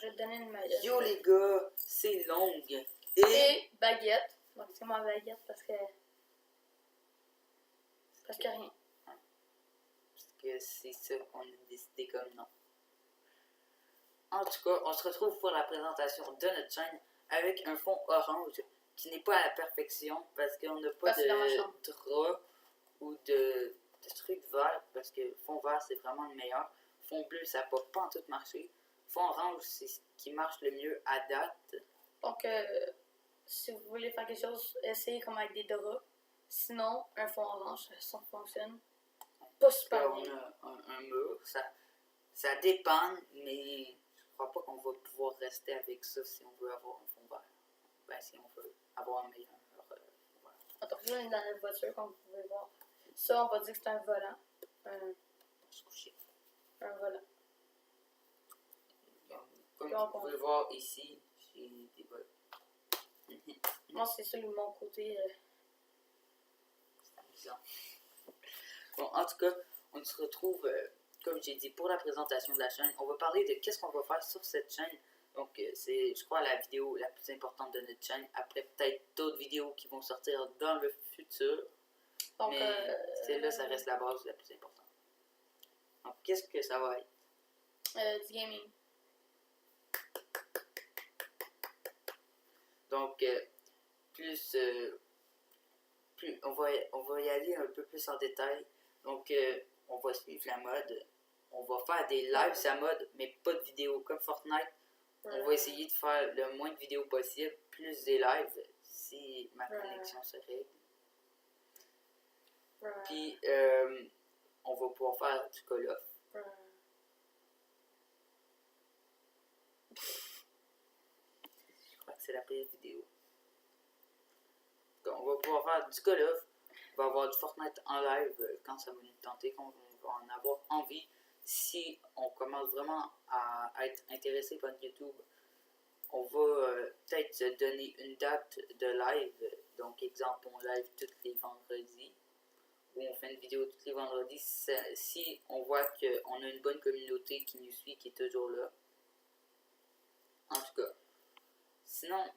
je vais te donner une maillette. Yo les gars, c'est longue. Et baguette. Donc c'est ma baguette parce que rien. Parce que c'est ça qu'on a décidé comme nom. En tout cas, on se retrouve pour la présentation de notre chaîne avec un fond orange qui n'est pas à la perfection parce qu'on n'a pas de drap ou de truc vert parce que fond vert c'est vraiment le meilleur. Fond bleu ça n'a pas en tout marché. Fond orange c'est ce qui marche le mieux à date. Donc si vous voulez faire quelque chose, essayez comme avec des draps. Sinon, un fond orange, ça fonctionne pas super bien. On a un mur, ça dépend, mais je crois pas qu'on va pouvoir rester avec ça si on veut avoir un fond vert. Ben, si on veut avoir un meilleur fond vert. Attends, là, on est dans notre voiture, comme vous pouvez voir. Ça, on va dire que c'est un volant. Un volant. Comme vous pouvez voir ici, j'ai des volets. Moi, c'est ça, mon côté. C'est amusant. Bon, en tout cas, on se retrouve, comme j'ai dit, pour la présentation de la chaîne. On va parler de qu'est-ce qu'on va faire sur cette chaîne. Donc, c'est, je crois, la vidéo la plus importante de notre chaîne. Après, peut-être d'autres vidéos qui vont sortir dans le futur. Donc, mais celle-là, ça reste la base la plus importante. Donc, qu'est-ce que ça va être? Du gaming. Donc, plus on va y aller un peu plus en détail. Donc, on va suivre la mode. On va faire des lives sur la mode, mais pas de vidéos. Comme Fortnite, on va essayer de faire le moins de vidéos possible, plus des lives, si ma connexion se règle. Puis, on va pouvoir faire du Call of. Je crois que c'est la pire vidéo. Donc, on va pouvoir faire du Call of. On va avoir du Fortnite en live quand ça va nous tenter, quand on va en avoir envie. Si on commence vraiment à être intéressé par YouTube, on va peut-être se donner une date de live. Donc, exemple, on live tous les vendredis. Ou on fait une vidéo tous les vendredis. Si on voit qu'on a une bonne communauté qui nous suit, qui est toujours là. En tout cas. Sinon...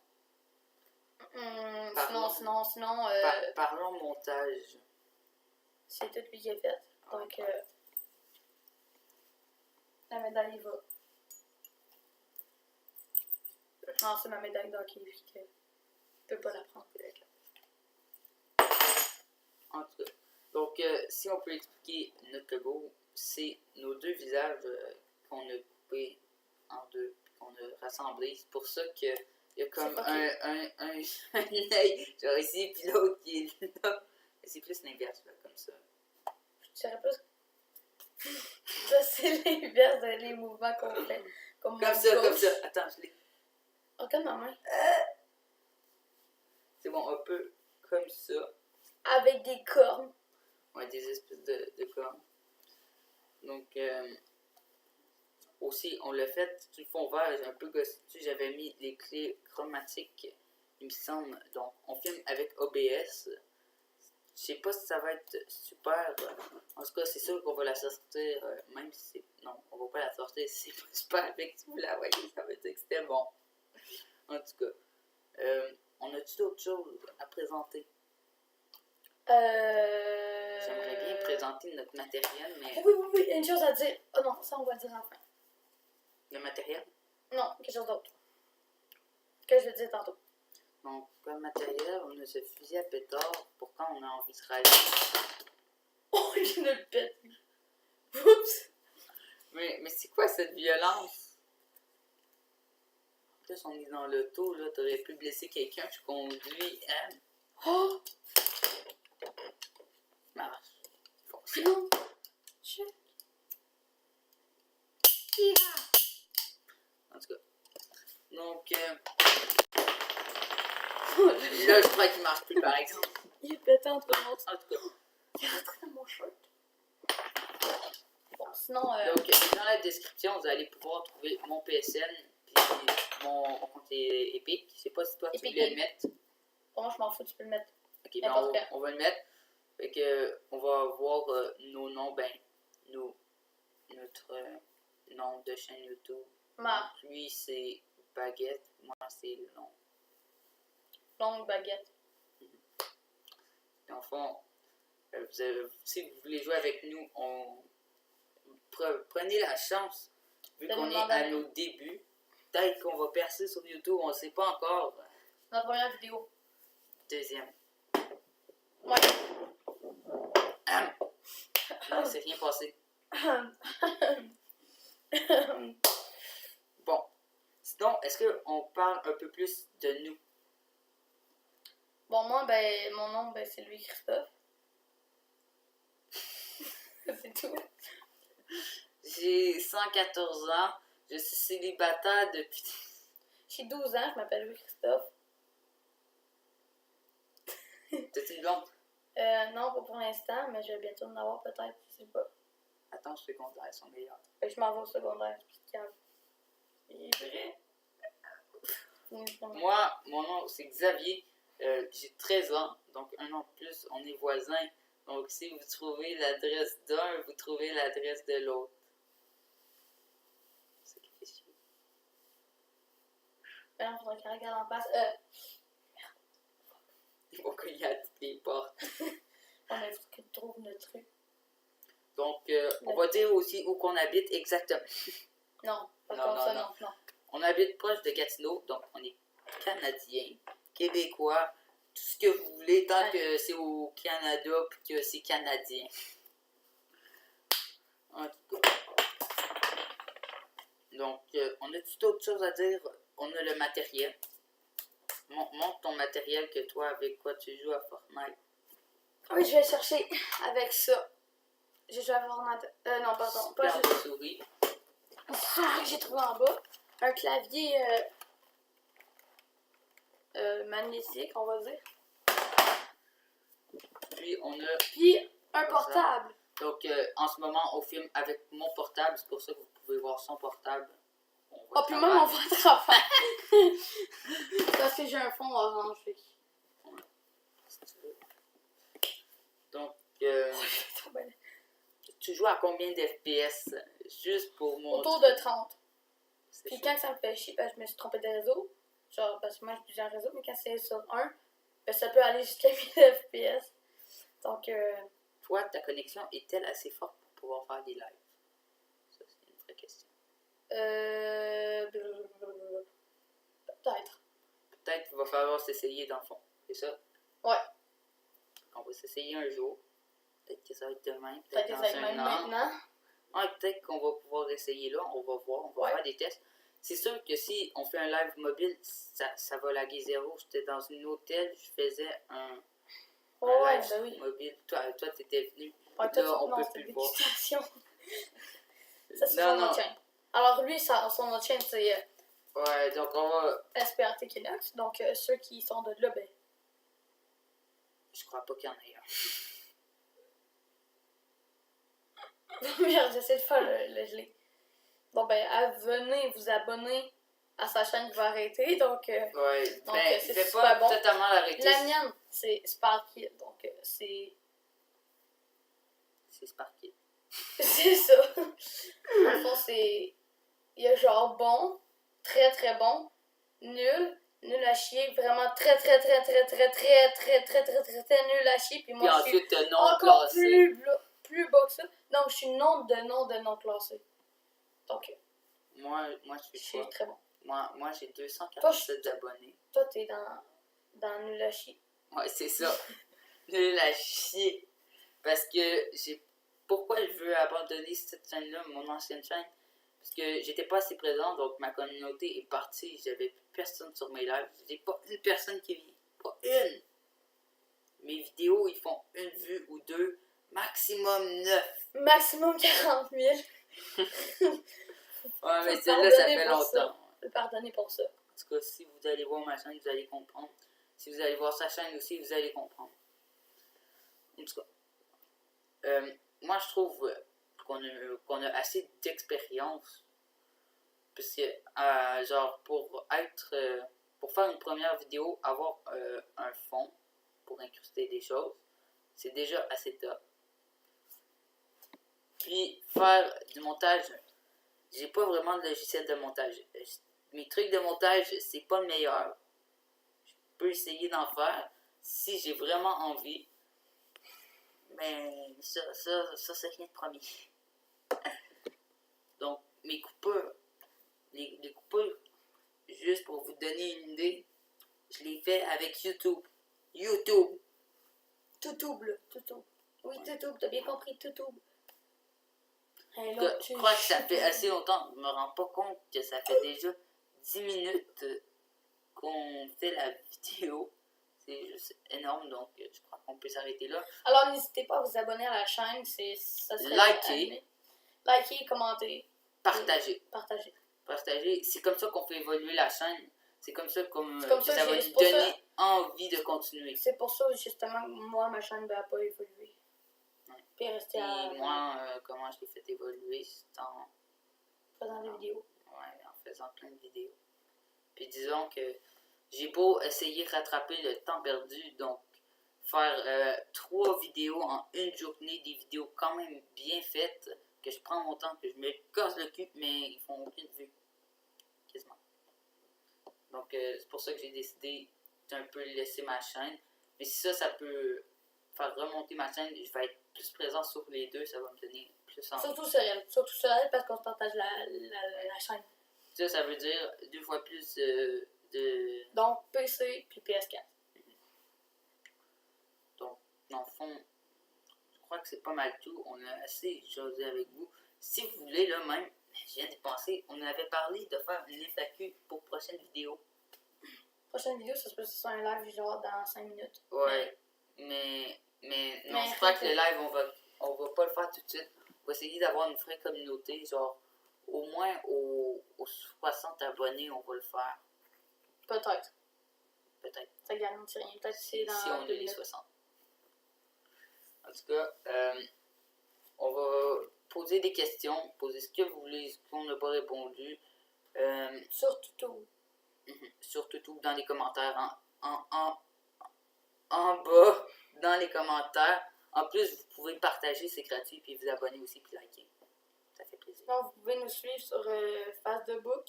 Parlons montage. C'est tout lui qui est fait. Donc, la médaille va. Non, c'est ma médaille d'hockey, puis que je peux pas la prendre. En tout cas. Donc, si on peut expliquer notre logo, c'est nos deux visages qu'on a coupés en deux, qu'on a rassemblés. C'est pour ça que il y a comme un œil, genre ici, puis l'autre qui est là. C'est plus l'inverse, là, comme ça. Je dirais plus. Ça, c'est l'inverse des mouvements qu'on fait. Comme ça, comme ça. Attends, je l'ai. Regarde ma main. C'est bon, un peu comme ça. Avec des cornes. Ouais, des espèces de cornes. Donc, aussi, on l'a fait sur le fond vert, j'ai un peu gossé dessus, j'avais mis les clés chromatiques, il me semble. Donc, on filme avec OBS. Je sais pas si ça va être super. En tout cas, c'est sûr qu'on va la sortir, même si c'est... Non, on va pas la sortir si c'est pas super avec. Si vous la voyez, ça veut dire que c'était bon. En tout cas, on a-tu d'autres choses à présenter? J'aimerais bien présenter notre matériel, mais... Oui, une chose à dire. Oh non, ça on va le dire enfin. Le matériel? Non, quelque chose d'autre. Que je vais dire tantôt. Donc, comme matériel, on a ce fusil à pétard pour quand on a envie de râler. Oh, je le pète. Oups! Mais c'est quoi cette violence? En plus, on est dans l'auto, là, t'aurais pu blesser quelqu'un, je conduis, hein? Oh! Marche. Non! Check! En tout cas. Donc, là, je crois qu'il marche plus, par exemple. Il est pété entre nous. En tout cas. Il est rentré dans mon shirt. Bon, sinon... Donc, dans la description, vous allez pouvoir trouver mon PSN, puis mon compte Epic. Je sais pas si toi, tu voulais le mettre. Bon, moi, je m'en fous, tu peux le mettre. Ok, ben on va le mettre. Fait que, on va voir nos noms, ben, notre nom de chaîne YouTube. Ma Lui, c'est baguette. Moi, c'est long. longue baguette. Dans le fond, si vous voulez jouer avec nous, prenez la chance. Vu De qu'on nous est à demander. nos débuts, peut-être qu'on va percer sur YouTube, on ne sait pas encore. Notre première vidéo. Deuxième. Ouais. Non, c'est rien passé. Bon. Sinon, est-ce qu'on parle un peu plus de nous? Bon, moi, ben, mon nom, ben, c'est Louis-Christophe. C'est tout. J'ai 114 ans. Je suis célibataire depuis... J'ai 12 ans, je m'appelle Louis-Christophe. T'as-tu une blonde? Non, pas pour l'instant, mais je vais bientôt en avoir peut-être, je sais pas. Attends, je secondaire, ils sont meilleurs. Fait que je m'en vais au secondaire, puis calme. Il est vrai. Moi, mon nom, c'est Xavier. J'ai 13 ans, donc un an de plus, on est voisins. Donc, si vous trouvez l'adresse d'un, vous trouvez l'adresse de l'autre. C'est qui fait chier. Ben non, faudrait qu'il regarde en face. Ils vont cogner à toutes les portes. On a faut qu'il trouve notre rue. Donc, on va dire aussi où qu'on habite exactement. Non, pas Non, comme non, ça, non. non. On habite proche de Gatineau, donc on est Canadiens, Québécois, tout ce que vous voulez, tant que c'est au Canada et que c'est Canadien. En tout cas. Donc, on a tout autre chose à dire. On a le matériel. Montre ton matériel que toi, avec quoi tu joues à Fortnite. Oui, je vais chercher avec ça. J'ai joué à Fortnite. Non, pardon. Pas Super juste souris. une souris que j'ai trouvé en bas. Un clavier magnétique, on va dire. Puis, on a... Puis un portable. Donc, en ce moment, on filme avec mon portable. C'est pour ça que vous pouvez voir son portable. Oh, puis même on voit à travers. Parce que j'ai un fond orange. Fait. Ouais, si tu veux. Donc, tu joues à combien d'FPS? Juste pour montrer. Autour de 30. C'est Puis chaud. quand ça me fait chier, parce que je me suis trompée de réseau, genre parce que moi j'ai plusieurs réseaux, mais quand c'est sur un, ben, ça peut aller jusqu'à 1000 FPS. Donc, Toi, ta connexion est-elle assez forte pour pouvoir faire des lives? Ça, c'est une vraie question. Peut-être. Peut-être qu'il va falloir s'essayer dans le fond. C'est ça? Ouais. On va s'essayer un jour. Peut-être que ça va être demain. Peut-être que Peut-être ça va être dans même un an. maintenant. Ouais, peut-être qu'on va pouvoir essayer là. On va voir. On va Ouais. faire des tests. C'est sûr que si on fait un live mobile, ça va laguer zéro. J'étais dans une hôtel, je faisais un Ouais, live ben oui. mobile. Toi, t'étais venu. Ouais, Là, toi, on non, peut c'est plus une le voir. dégustation. Ça, c'est Non, son non. autre chaîne. Alors, lui, son autre chaîne, c'est Ouais, donc on va... SPRT Kinox. Donc, ceux qui sont de là, ben. Je crois pas qu'il y en ait un. Merde, j'essaie de faire le gelé. Bon, ben, venez vous abonner à sa chaîne qui va arrêter. Donc, Ouais, donc, mais c'est fais super pas bon. totalement l'arrêter. La mienne, c'est Sparky. Donc, c'est. C'est Sparky. C'est ça. Dans le fond, c'est. Il y a genre bon, très très bon, nul, nul à chier, vraiment très très très très très très très très très très très nul à chier. Puis Puis moi, je suis ensuite, non encore classé. plus bas que ça. Donc, je suis non de non classé. Donc, Moi, je je suis suis quoi? très bon. Moi, j'ai 247 abonnés. Toi, t'es dans nul à chier. Ouais, c'est ça. Nul à chier. Parce que pourquoi je veux abandonner cette chaîne-là, mon ancienne chaîne? Parce que j'étais pas assez présent, donc ma communauté est partie. J'avais plus personne sur mes lives. J'ai pas une personne qui vient. Pas une. Mes vidéos, ils font une vue ou deux. Maximum 9. Maximum 40 000. Ouais, mais Faut celle-là, ça pardonner fait pour longtemps. Je peux pardonner pour ça. En tout cas, si vous allez voir ma chaîne, vous allez comprendre. Si vous allez voir sa chaîne aussi, vous allez comprendre. En tout cas, moi, je trouve qu'on a assez d'expérience. Parce que, genre, pour faire une première vidéo, avoir un fond pour incruster des choses, c'est déjà assez top. Puis, faire du montage, j'ai pas vraiment de logiciel de montage. Mes trucs de montage, c'est pas le meilleur. Je peux essayer d'en faire si j'ai vraiment envie. Mais ça c'est rien de promis. Donc, mes coupures, les coupures, juste pour vous donner une idée, je les fais avec YouTube. YouTube. Tutube, là. Tutube. Oui, Tutube, t'as bien compris, Tutube. Hey, Je crois que ça fait assez longtemps, je me rends pas compte que ça fait déjà 10 minutes qu'on fait la vidéo. C'est juste énorme, donc je crois qu'on peut s'arrêter là. Alors, n'hésitez pas à vous abonner à la chaîne, ça serait Likez. Likez, commentez. Partagez. C'est comme ça qu'on fait évoluer la chaîne. C'est comme ça, que ça va nous donner envie de continuer. C'est pour ça, justement, que moi, ma chaîne ne va pas évoluer. Ouais. Puis rester à... Et moi, comment je l'ai fait évoluer, c'est en faisant des vidéos. Ouais, en faisant plein de vidéos. Puis disons que j'ai beau essayer de rattraper le temps perdu, donc faire 3 vidéos en une journée, des vidéos quand même bien faites, que je prends mon temps, que je me casse le cul, mais ils font aucune vue. Quasiment. Donc c'est pour ça que j'ai décidé d'un peu laisser ma chaîne. Mais si ça peut faire remonter ma chaîne, je vais être plus présent sur les deux, ça va me donner plus envie. Surtout sur elle, parce qu'on se partage la chaîne. Ça veut dire 2 fois plus de... Donc, PC puis PS4. Donc, dans le fond, je crois que c'est pas mal tout. On a assez jasé avec vous. Si vous voulez, là même, je viens d'y penser, on avait parlé de faire une FAQ pour prochaine vidéo. Prochaine vidéo, ça se peut sur un live genre dans 5 minutes. Ouais, mais non, je crois que le live, on va pas le faire tout de suite. On va essayer d'avoir une vraie communauté, genre au moins aux 60 abonnés, on va le faire. Peut-être. Peut-être. Ça garantit rien. Peut-être c'est dans si on a 2 les minutes. 60. En tout cas, on va poser des questions, poser ce que vous voulez, ce qu'on n'a pas répondu. Surtout tout. Surtout dans les commentaires, en bas, dans les commentaires. En plus, vous pouvez partager, c'est gratuit, puis vous abonner aussi, puis liker. Ça fait plaisir. Sinon, vous pouvez nous suivre sur Facebook.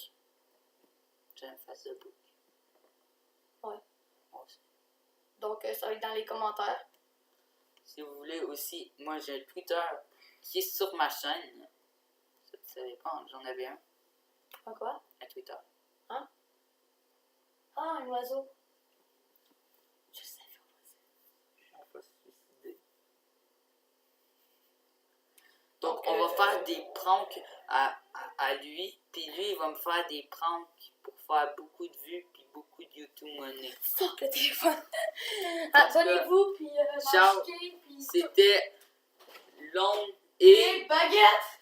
J'ai un Facebook. Ouais. Moi aussi. Donc, ça va être dans les commentaires. Si vous voulez aussi, moi j'ai un Twitter qui est sur ma chaîne. Ça, tu savais pas, j'en avais un. Un quoi? Un Twitter. Hein? Ah, un oiseau. Je savais un oiseau. On va se suicider. Donc, on va faire des pranks à lui, puis lui, il va me faire des pranks pour faire beaucoup de vues, puis beaucoup de YouTube money. Fuck le téléphone. Abonnez-vous, puis ciao. achetez, puis... C'était long et baguette!